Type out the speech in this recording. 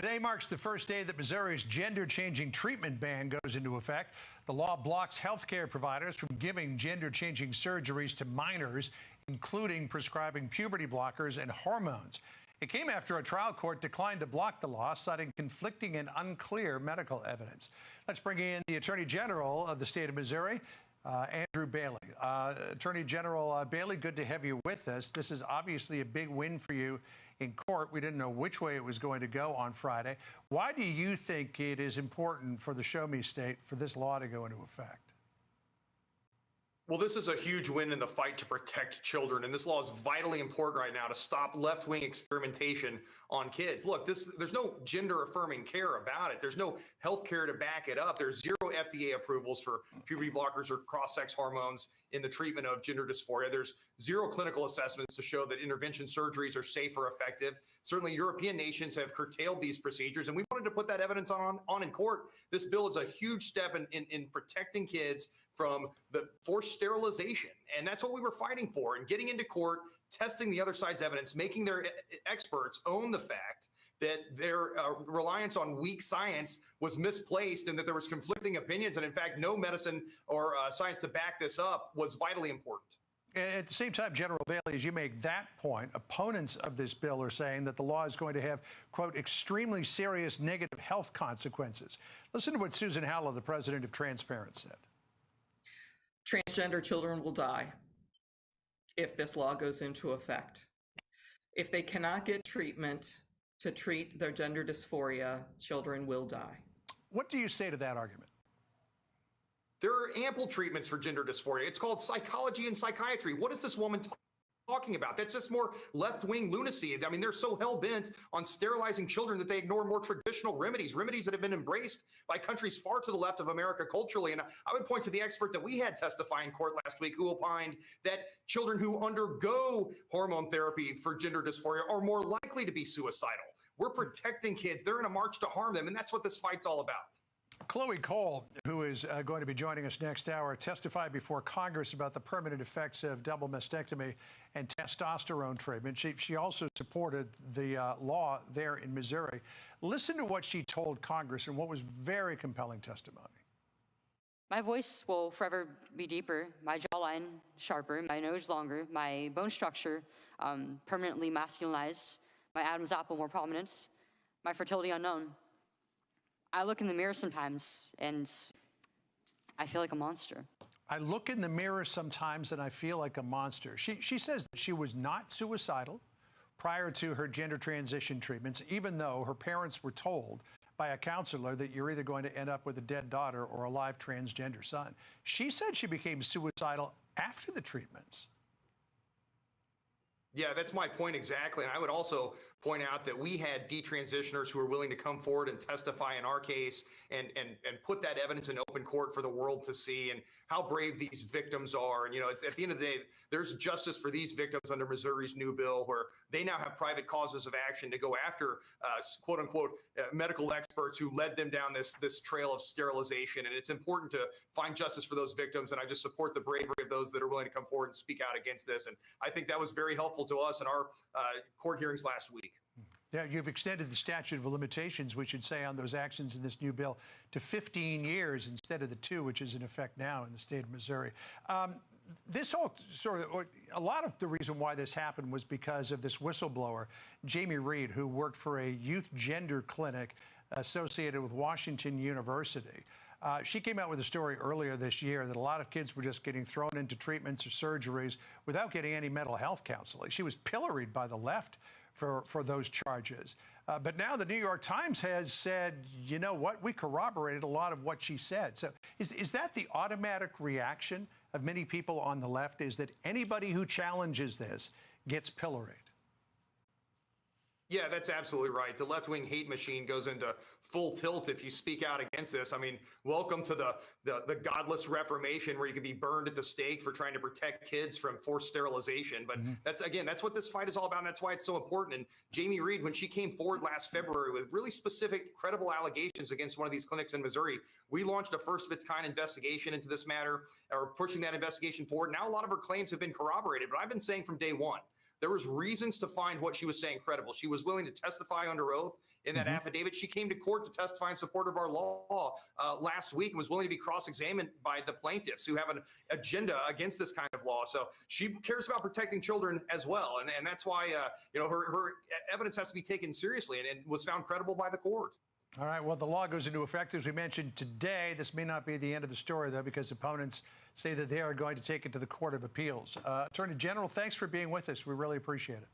Today marks the first day that Missouri's gender-changing treatment ban goes into effect. The law blocks healthcare providers from giving gender-changing surgeries to minors, including prescribing puberty blockers and hormones. It came after a trial court declined to block the law, citing conflicting and unclear medical evidence. Let's bring in the Attorney General of the state of Missouri, Andrew Bailey. Attorney General Bailey, good to have you with us. This is obviously a big win for you in court. We didn't know which way it was going to go on Friday. Why do you think it is important for the Show Me State for this law to go into effect? Well, this is a huge win in the fight to protect children, and this law is vitally important right now to stop left-wing experimentation on kids. Look, there's no gender-affirming care about it. There's no health care to back it up. There's zero FDA approvals for puberty blockers or cross-sex hormones in the treatment of gender dysphoria. There's zero clinical assessments to show that intervention surgeries are safe or effective. Certainly, European nations have curtailed these procedures, and we wanted to put that evidence on in court. This bill is a huge step in protecting kids from the forced sterilization. And that's what we were fighting for. And getting into court, testing the other side's evidence, making their experts own the fact that their reliance on weak science was misplaced and that there was conflicting opinions. And in fact, no medicine or science to back this up was vitally important. At the same time, General Bailey, as you make that point, opponents of this bill are saying that the law is going to have, quote, extremely serious negative health consequences. Listen to what Susan Howell, the president of Transparent, said. Transgender children will die if this law goes into effect. If they cannot get treatment to treat their gender dysphoria, children will die. What do you say to that argument? There are ample treatments for gender dysphoria. It's called psychology and psychiatry. What is this woman talking about? That's just more left-wing lunacy. I mean, they're so hell-bent on sterilizing children that they ignore more traditional remedies that have been embraced by countries far to the left of America culturally. And I would point to the expert that we had testify in court last week who opined that children who undergo hormone therapy for gender dysphoria are more likely to be suicidal. We're protecting kids. They're in a march to harm them, and that's what this fight's all about. Chloe Cole, who is going to be joining us next hour, testified before Congress about the permanent effects of double mastectomy and testosterone treatment. She also supported the law there in Missouri. Listen to what she told Congress and what was very compelling testimony. My voice will forever be deeper, my jawline sharper, my nose longer, my bone structure permanently masculinized, my Adam's apple more prominent, my fertility unknown. I look in the mirror sometimes and I feel like a monster. I look in the mirror sometimes and I feel like a monster. She says that she was not suicidal prior to her gender transition treatments, even though her parents were told by a counselor that you're either going to end up with a dead daughter or a live transgender son. She said she became suicidal after the treatments. Yeah, that's my point exactly. And I would also point out that we had detransitioners who were willing to come forward and testify in our case and put that evidence in open court for the world to see and how brave these victims are. And, you know, it's, at the end of the day, there's justice for these victims under Missouri's new bill where they now have private causes of action to go after, quote unquote, medical experts who led them down this trail of sterilization. And it's important to find justice for those victims. And I just support the bravery of those that are willing to come forward and speak out against this. And I think that was very helpful to us in our court hearings last week. Yeah, you've extended the statute of limitations, we should say, on those actions in this new bill to 15 years instead of the 2, which is in effect now in the state of Missouri. This all a lot of the reason why this happened was because of this whistleblower, Jamie Reed, who worked for a youth gender clinic associated with Washington University. She came out with a story earlier this year that a lot of kids were just getting thrown into treatments or surgeries without getting any mental health counseling. She was pilloried by the left for those charges. But now the New York Times has said, you know what, we corroborated a lot of what she said. So is that the automatic reaction of many people on the left, is that anybody who challenges this gets pilloried? Yeah, that's absolutely right. The left-wing hate machine goes into full tilt if you speak out against this. I mean, welcome to the godless Reformation where you can be burned at the stake for trying to protect kids from forced sterilization. But that's what this fight is all about, and that's why it's so important. And Jamie Reed, when she came forward last February with really specific, credible allegations against one of these clinics in Missouri, we launched a first-of-its-kind investigation into this matter, or pushing that investigation forward. Now a lot of her claims have been corroborated, but I've been saying from day one, there was reasons to find what she was saying credible. She was willing to testify under oath in that affidavit. She came to court to testify in support of our law last week and was willing to be cross-examined by the plaintiffs who have an agenda against this kind of law. So she cares about protecting children as well. And that's why, her evidence has to be taken seriously and was found credible by the court. All right, well, the law goes into effect, as we mentioned today. This may not be the end of the story, though, because opponents say that they are going to take it to the Court of Appeals. Attorney General, thanks for being with us. We really appreciate it.